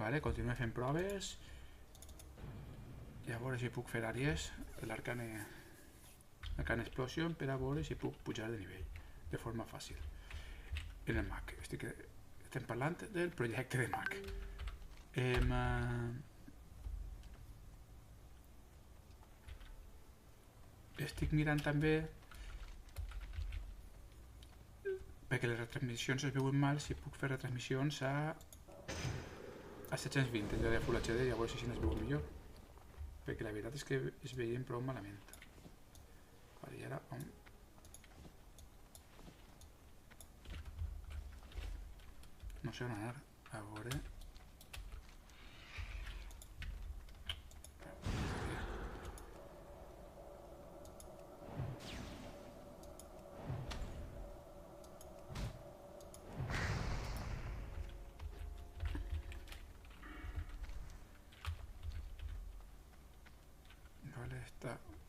Vale, continuem fent proves. I a veure si puc fer àrees de l'Arcane Explosion per a veure si puc pujar de nivell de forma fàcil en el Mac. Estem parlant del projecte de Mac. Estic mirant també, perquè les retransmissions es veuen mal, si puc fer retransmissions a 720 en lloc de Full HD, i a veure si es veu millor, perquè la veritat és que es veien prou malament. Vale, i ara no sé on anar, a veure.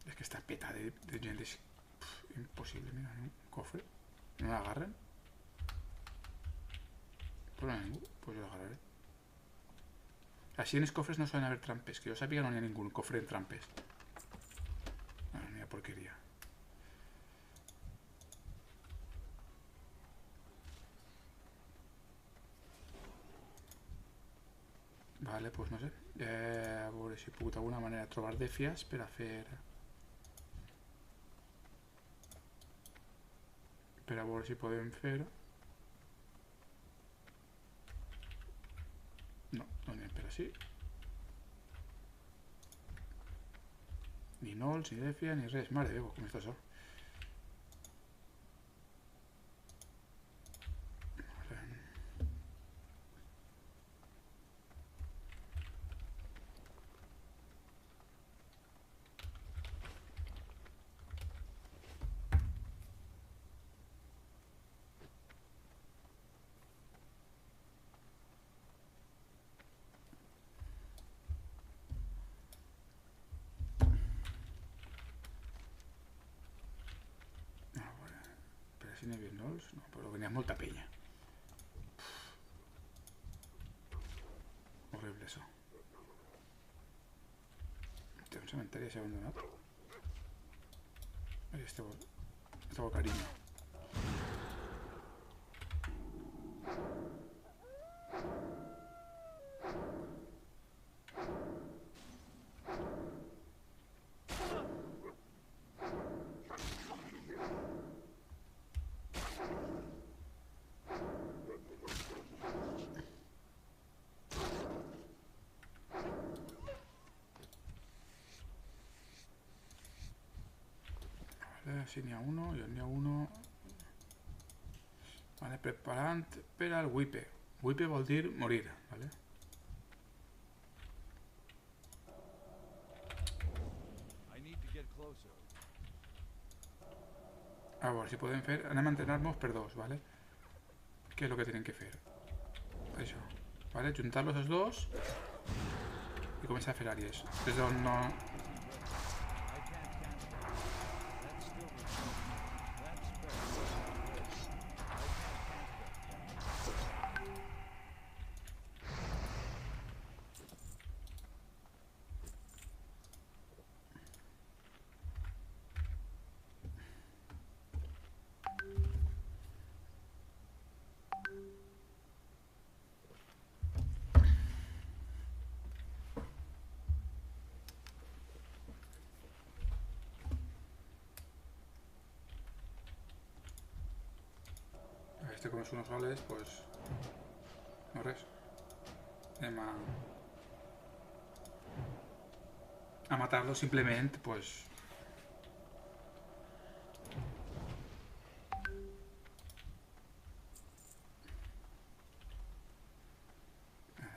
Es que está peta de gente, es imposible. Mira, un cofre, no lo agarran. Pues no hay ningún, pues yo lo agarraré. Así en los cofres no suelen haber trampes, que yo sabía que no había ningún cofre en trampes. No, mira, porquería. Vale, pues no sé. A veure si puc d'alguna manera trobar defies per a fer... Per a veure si podem fer... No, no anem per així. Ni nols, ni defia, ni res. Mare de Déu, com està això? Si n'hi havia nols? No, però venia molta penya. Horrible, això. Té un cementeri així abandonat. Ahí estava cariño. Si n'hi ha uno, jo n'hi ha uno. Vale, preparant per al wipe. Wipe vol dir morir, vale? A veure si podem fer... Anem a entrenar-nos per dos, vale? Què és el que tenen que fer? Això, vale? Juntar-los els dos i començar a fer àrees. Des d'on no... Este com és unos soles, pues... no res. Anem a matar-lo simplement, pues...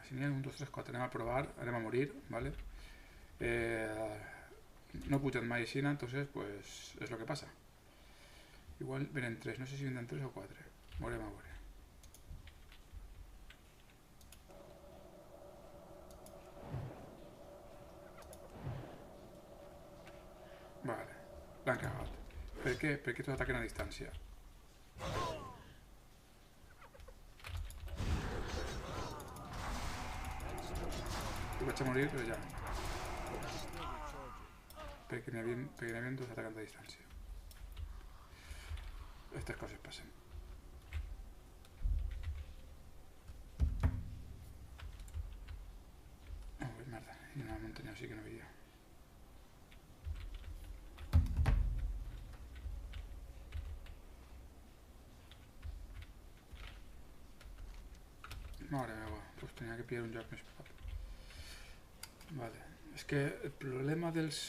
Si n'hi ha 1, 2, 3, 4, anem a provar, anem a morir, ¿vale? No he pujat mai així, entonces, pues, és lo que passa. Igual venen 3, no sé si venen 3 o 4. Veurem a veure. Vale, l'han cagat. Per què? Perquè tots ataquen a distància. vaig a morir, però ja. Perquè n'hi havia dos atacants a distància. Estas coses passen. Oh, merda, hi ha una muntanya així que no veia. Mare meva, pues tenia que pillar un joc més prop. Vale, és que el problema dels...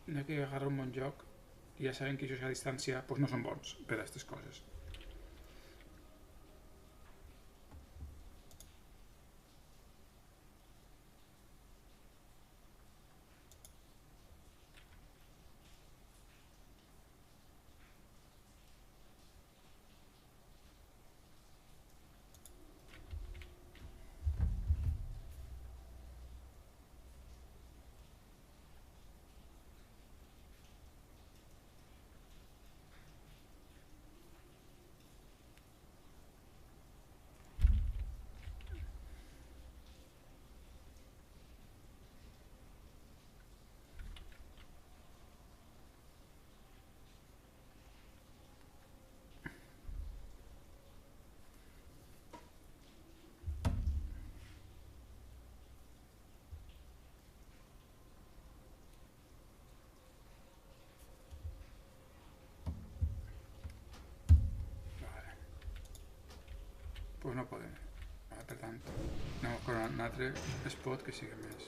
No hay que agarrar un bon joc i ja saben que això a distància pues no són bons per a aquestes coses. Pues no podem. Per tant, anem con un altre spot que sigui més.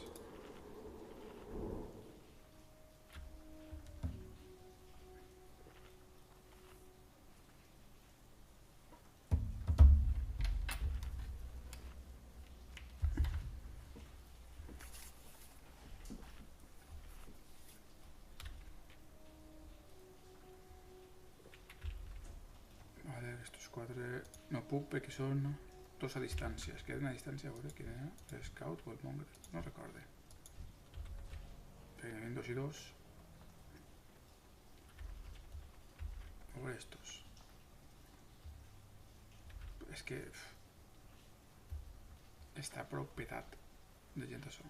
Vale, estos quatre no puc perquè són dos a distància. Es queden a distància, a veure quin era, el scout o el mongrel, no recorde. Perquè n'hi havia dos i dos. A veure estos. És que... està prou petat de gent això.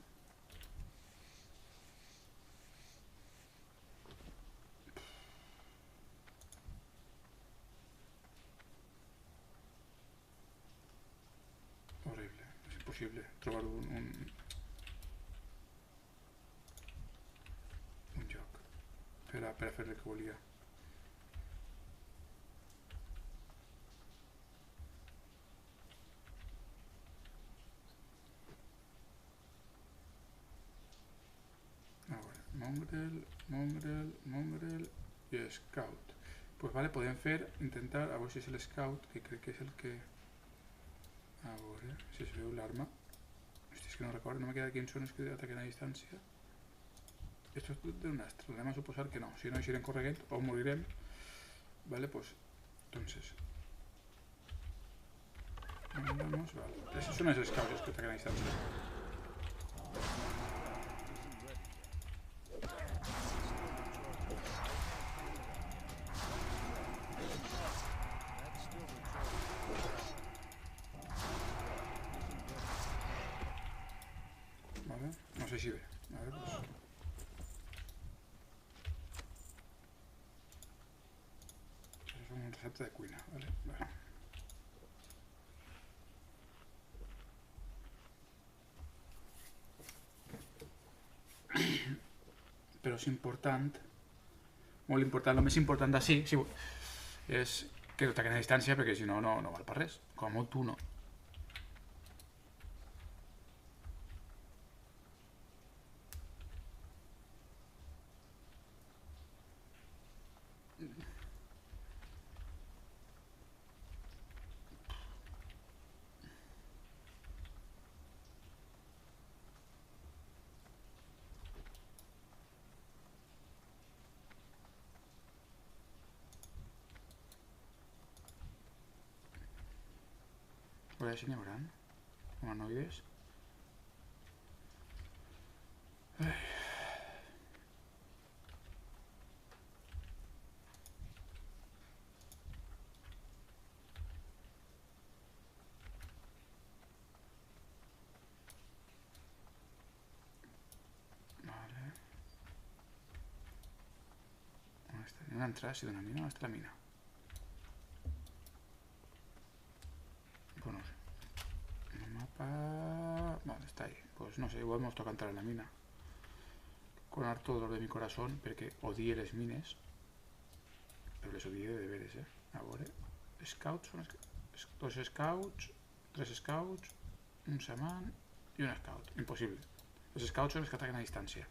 Horrible, és impossible trobar un joc per a fer el que volia. Mongrel i Scout. Pues vale, podem fer, intentar, a veure si és el Scout, que crec que és el que... A veure si es veu l'arma. Hòstia, és que no recordo, no me queda quins són els que ataquen a distància. Esto és d'un astre, anem a suposar que no, si no eixirem correguent o morirem. Vale, pues, entonces... Vamos, vale. Esos són els Scouts els que ataquen a distància. No sé si ve. A ver, pues. Eso es un recepta de cuina, ¿vale? Bueno. Però és important, molt important, el més important d'ací és que no t'ataquen a distància perquè si no, no val per res. Com a molt tu no. A veure si n'hi haurà humanoides. ¿Dónde entra? ¿Ha sido una mina? ¿Dónde está la mina? Bueno, el mapa... Vale, está ahí. Pues no sé, igual hemos tocado entrar en la mina. Con harto dolor de mi corazón, porque odié les mines. Pero les odié de deberes, Ahora, scouts, dos scouts, 3 scouts, un shaman y un scout. Imposible. Los scouts son los que atacan a distancia.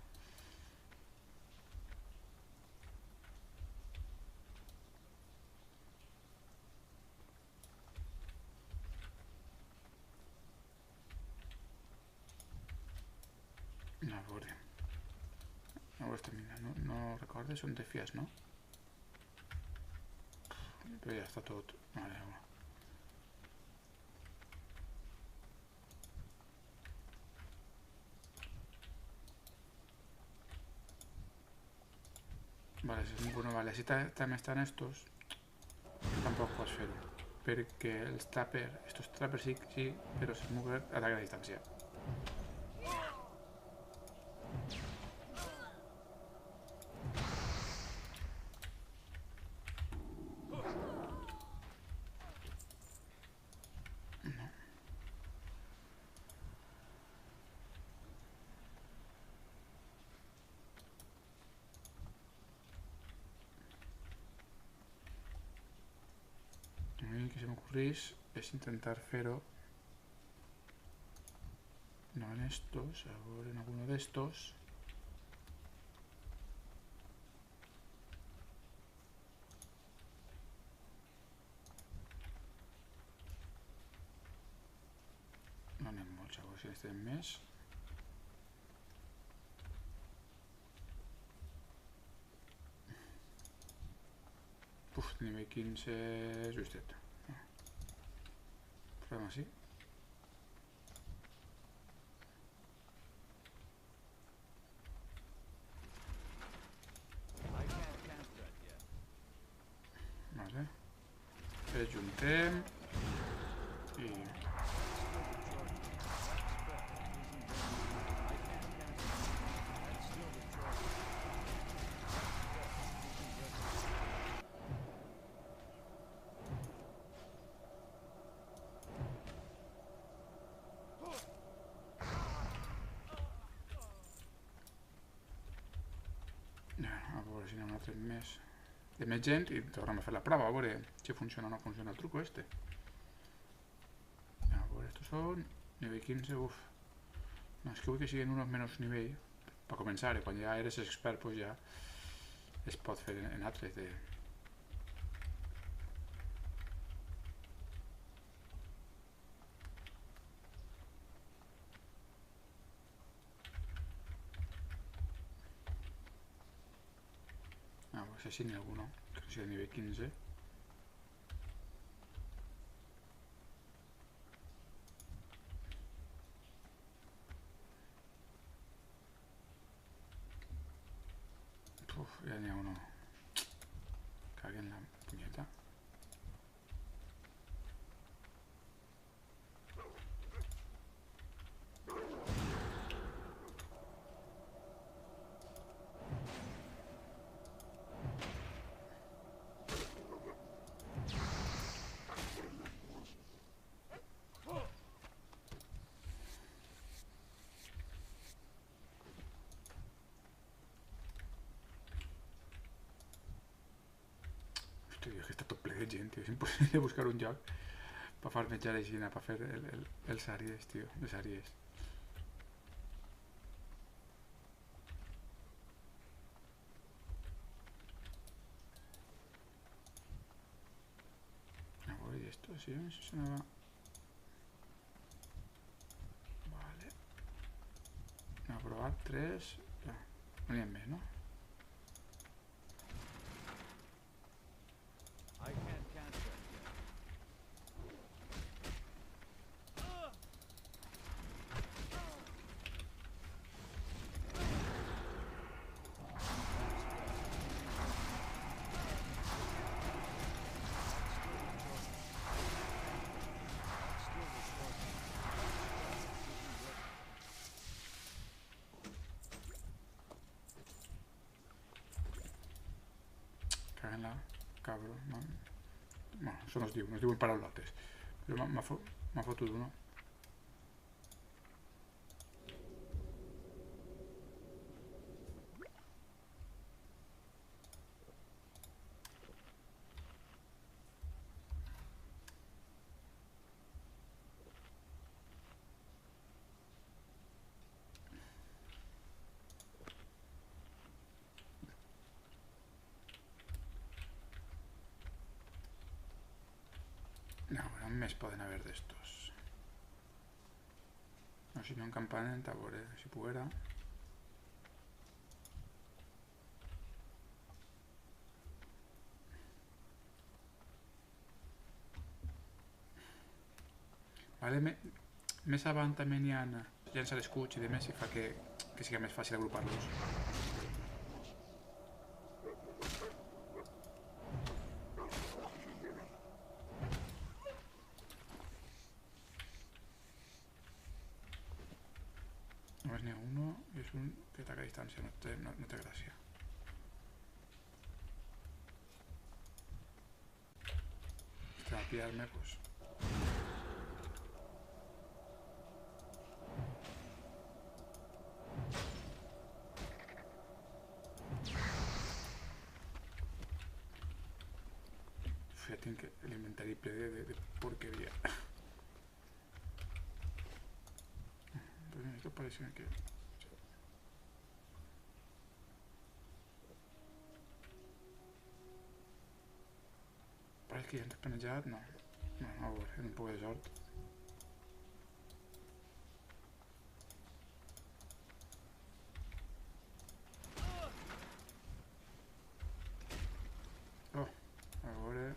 Ahora. Ahora esta mina, no recordes, son de fias, ¿no? Pero ya está todo. Vale, bueno. Vale, si és molt bueno. Vale, així també estan estos. Tampoc pots fer-ho. Perquè els trapper, estos trappers sí, però el Smugger ataca a distància. El que se m'ocorrís és intentar fer-ho no en estos, a veure en alguno d'estos. No anem molts, a veure si necessitem més. Uf, nivell 15 justet. Provem així. Vale. Ajuntem i... A veure si n'hi ha un altre més de més gent i tornem a fer la prova, a veure si funciona o no funciona el truco este. A veure, estos són nivell 15, uf. No, és que vull que siguin unos menys nivell per començar, i quan ja eres expert pues ja es pot fer en altres de... A veure si així n'hi ha alguno que sigui de nivell 15. Uf, ja n'hi ha uno. Caguen la punyeta. Hòstia, és que està tot ple de gent, tio. És impossible buscar un lloc per farmejar així, per fer els àries, tio. Les àries. A veure, i esto, sí, eso sonava... Vale. Anem a provar 3... No n'hi ha més, no? Venga, cabro. Bueno, això no es diuen paraulotes. Però m'ha fotut uno. No, bueno, més poden haver d'estos. No, si no en campanen, a veure si poguera. Vale, més avant també n'hi ha llançar escuts i demés i fa que sigui més fàcil agrupar-los. Només n'hi ha uno i és un que ataca a distància, no té gràcia. Estem a pillar-me, pues... Ja tinc l'inventari ple de porqueria. Pues mira, esto parece que... Parece que ja ens has planejat, no. No, a veure, és un poc de sort. Oh, a veure...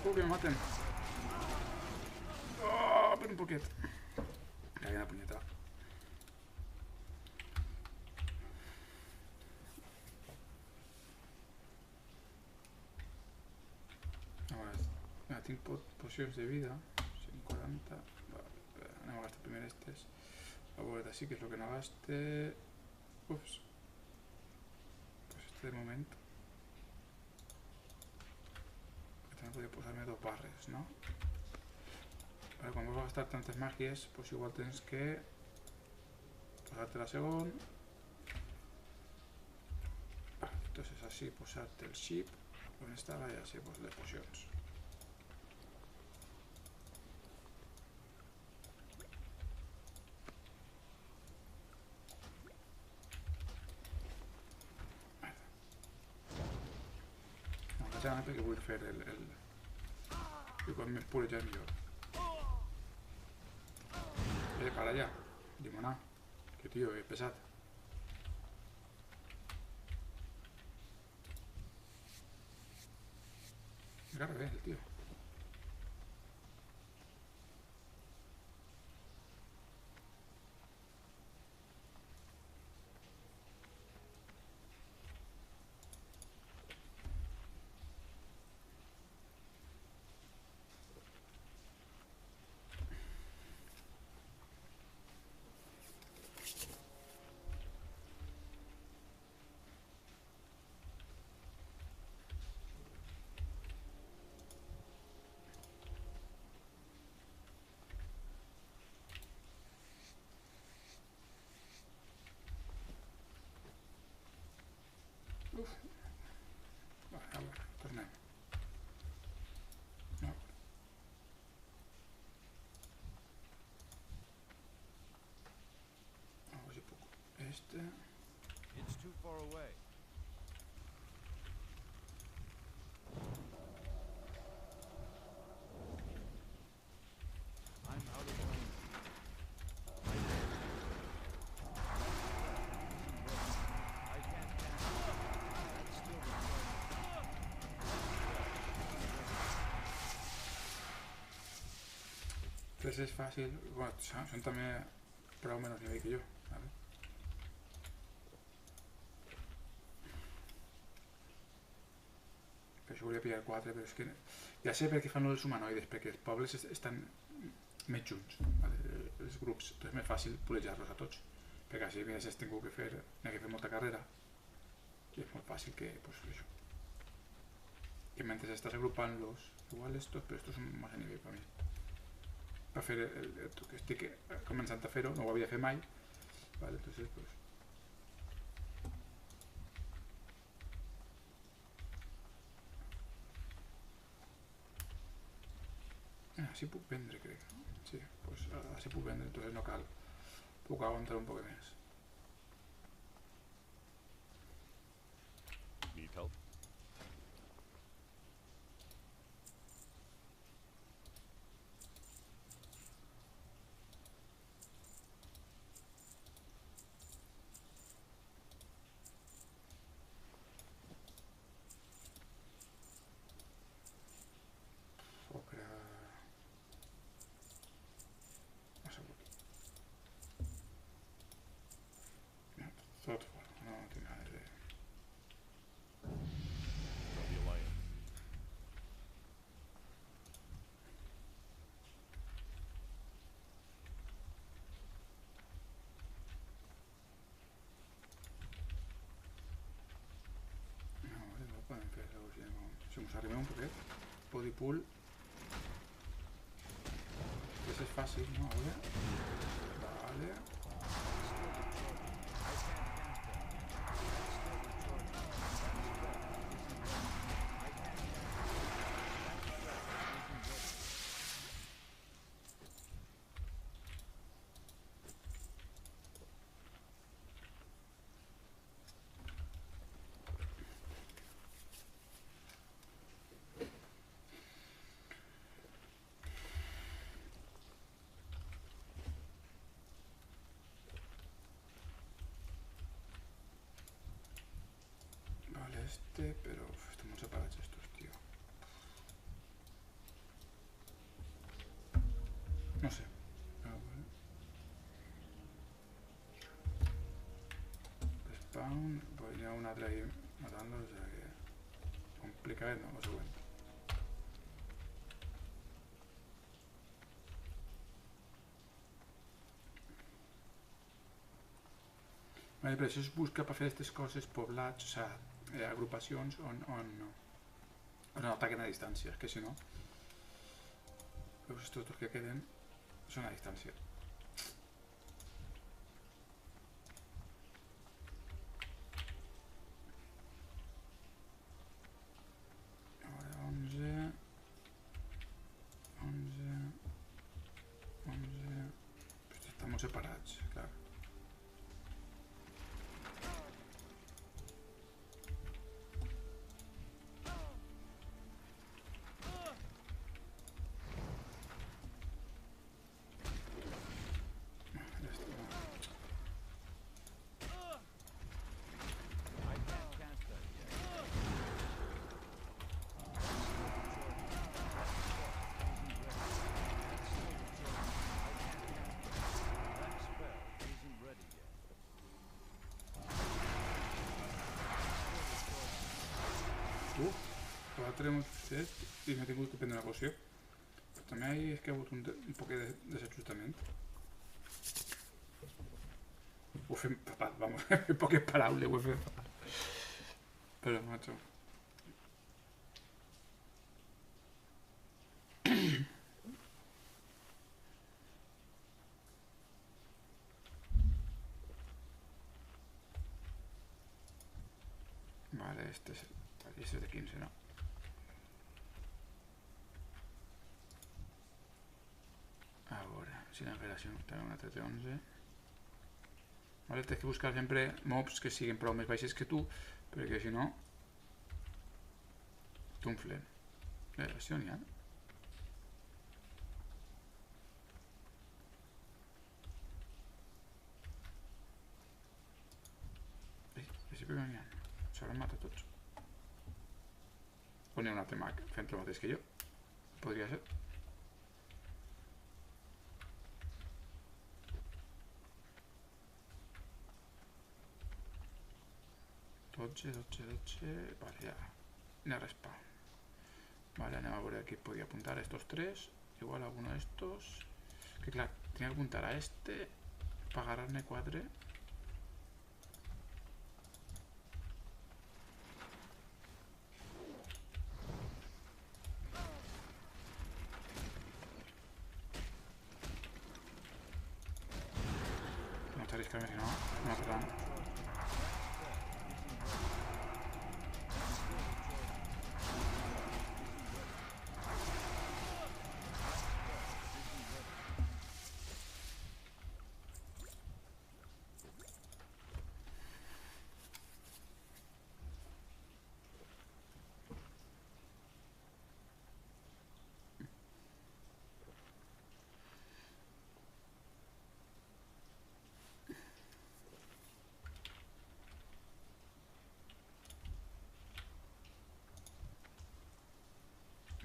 Que me maten. Oh, pero un poquito. Cagué en la puñeta. Ahora tengo pociones de vida. 140. Vale, no gasto primero estos. A ver, así que es lo que no gaste. Ups. Pues este de momento. También podría posarme 2 barres, ¿no? Vale, cuando vas a gastar tantas magias, pues igual tienes que posarte la segunda. Vale, entonces así posarte el ship con esta y así pues de potions. Ja perquè vull fer el... I quan més pur ja millor. Para allá. Limoná. Que tío, es pesado. Me carga el tío. Uf. Vale, a veure, tornem. No. A veure si puc. Este... It's too far away. I'm out of range. I can't cast it. That's still recharging. Entonces es fácil. Bueno, son también prou menos nivel que yo, ¿vale? jo volia pillar 4, però és que ja sé per què fan els humanoides, perquè els pobles estan més junts, vale? Els grups, doncs és més fàcil pulejar-los a tots, perquè així mira, si has tingut que fer, molta carrera i és molt fàcil que, pues, això, que mentre estàs agrupant-los, igual estos, però estos són massa nivell per mi, per fer el que estic començant a fer-ho, no ho havia fet mai, vale? Entonces, pues, així puc vendre, crec. Sí, pues així puc vendre, entonces no cal. Puc aguantar un poc més. Need help? O crear... assegut. No, tot fora, no tinc ganes de... From the Alliance. No, no podem fer això, si mos arribem un poquet. Body pool. Això és fàcil, no? A veure. Vale. Vale, pero están muy separados estos, tío. No sé. Ah, vale. Spawn, pues ya una altra ahí matando, o sea que... complicado, no, lo següent. Vale, però això es busca per fer aquestes coses poblats, o sigui, agrupacions on no ataquen a distància, que si no, veus, tots els que queden són a distància. A veure, 11... 11... 11... Pues estan molt separats, clar. Quatre hemos fet i m'he tingut que prendre una poció. Però també és que ha hagut un poc de desajustament. Ho he fet fatal, vamos, en poques paraules ho he fet fatal. Però, macho... Vale, este es de 15, ¿no? Ahora, si la generación también una TT11. Vale, tens que buscar sempre mobs que siguin prou més baixes que tu, perquè si no t'unflen. Això n'hi ha. Així que n'hi ha. S'hauran matat tots. O n'hi ha un altre mag fent el mateix que jo. Podria ser. Vale, ja. N'hi ha respawn. Vale, anem a veure aquí podia apuntar a estos tres. Igual alguno de estos. Que clar, tenia que apuntar a este para agarrar-ne 4. No te arriscarme si no, me mataran.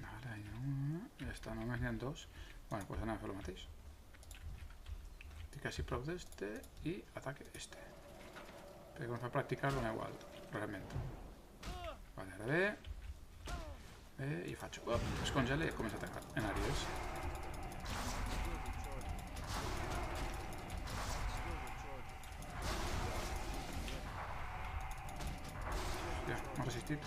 Vale, hi ha una. Ja està, només n'hi ha 2. Bueno, pues anem a fer el mateix. Estic així prop d'este i ataque este. Perquè com fa practicar dona igual, realment. Vale, ara ve. I faig... es congela i comença a atacar en àrees. Ja, m'ha resistit.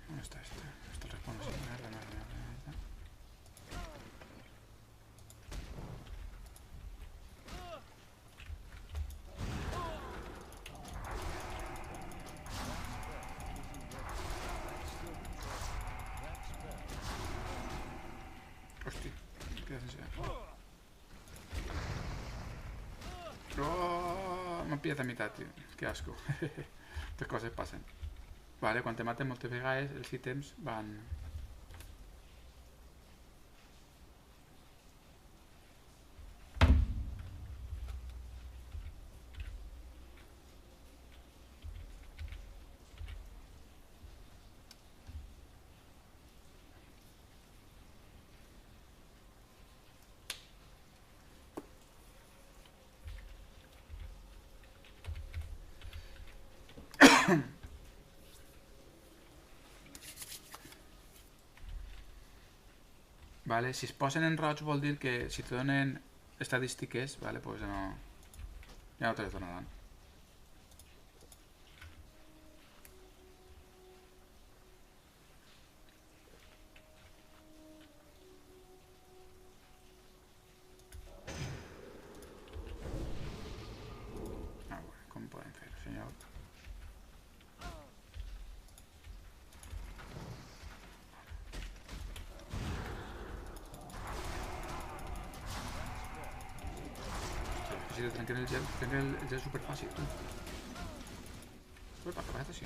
¿Dónde está este? Este responde así. Mierda. Hostia, queda sin ser. ¡Oh! Me empieza a mitad, tío. Qué asco. Estas cosas pasan. Vale, quan te maten moltes vegades, els ítems van... Vale, si es posen en roig vol dir que si te donen estadístiques, vale, pues no... ja no te les donaran. Ah, bueno, com podem fer, senyor? Si te trenquen el gel és superfàcil, tu. Uepa, què passa així?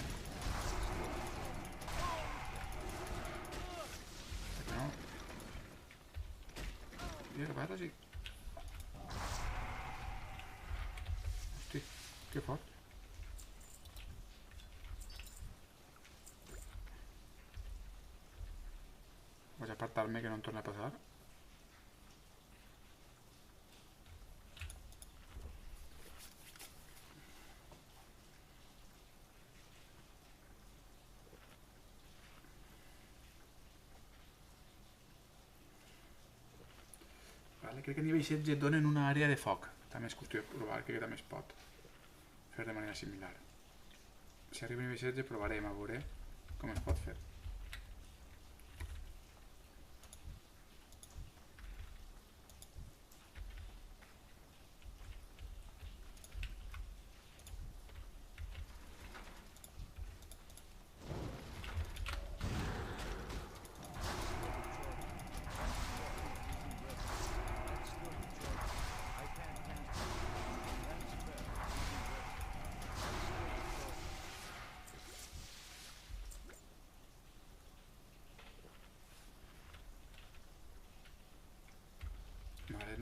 No. Mira, què passa així? Hosti, que fort. Vaig a apartar-me que no em torni a passar. Crec que a nivell 16 et donen una àrea de foc. També és qüestió de provar, crec que també es pot fer de manera similar. Si arriba a nivell 16 provarem a veure com es pot fer.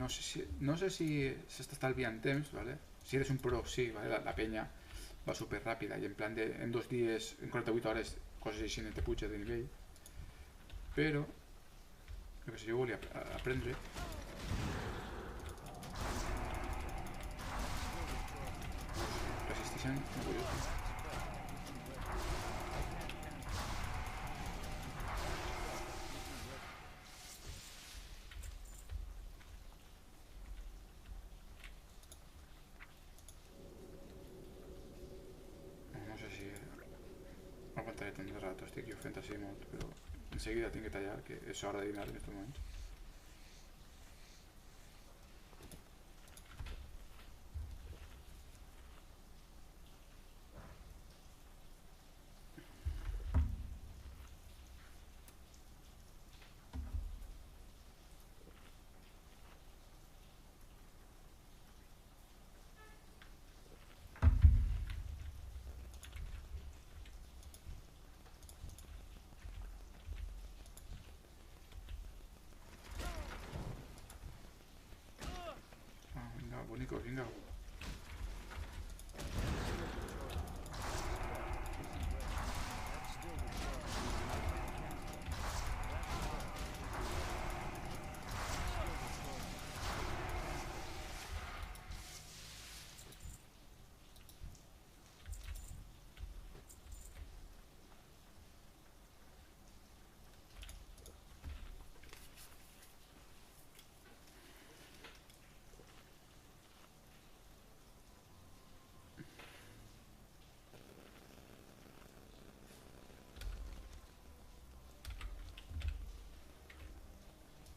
no sé si se está estalviant temps, ¿vale? Si eres un pro, sí, ¿vale? La peña va súper rápida y en plan de en 2 días, en 48 horas, cosas així te puja de nivell. Però, el que sé, jo volia aprendre. Resisteixen mogollons. No sé si aguantaré tant de rato, estic jo fent així molt, però enseguida tinc que tallar, que és hora de dinar en aquests moments. Ah, vinga, bonicos, vinga.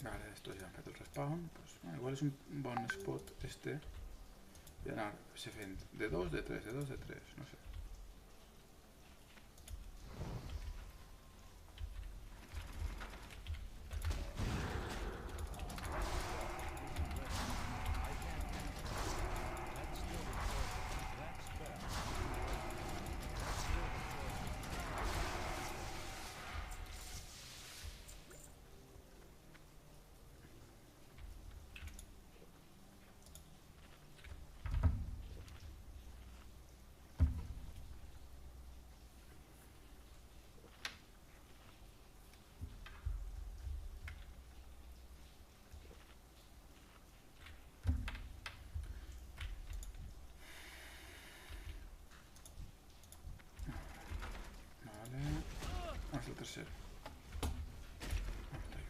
Vale, esto ya han fet el respawn. Pues, bueno, igual és un bon spot este de anar-se fent de 2, de 3, de 2, de 3, no sé. Vale. Ah, és el tercer. Ah, està ahí.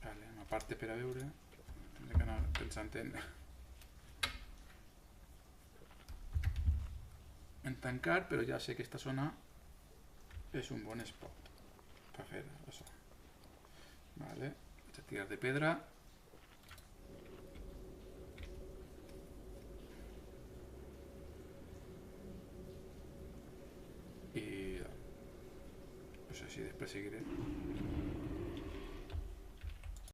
Vale, una parte per a veure. Tindré que anar pensant en tancar, però ja sé que esta zona és un bon spot per fer això. Vale, vaig a tirar de pedra. I pues així després seguiré.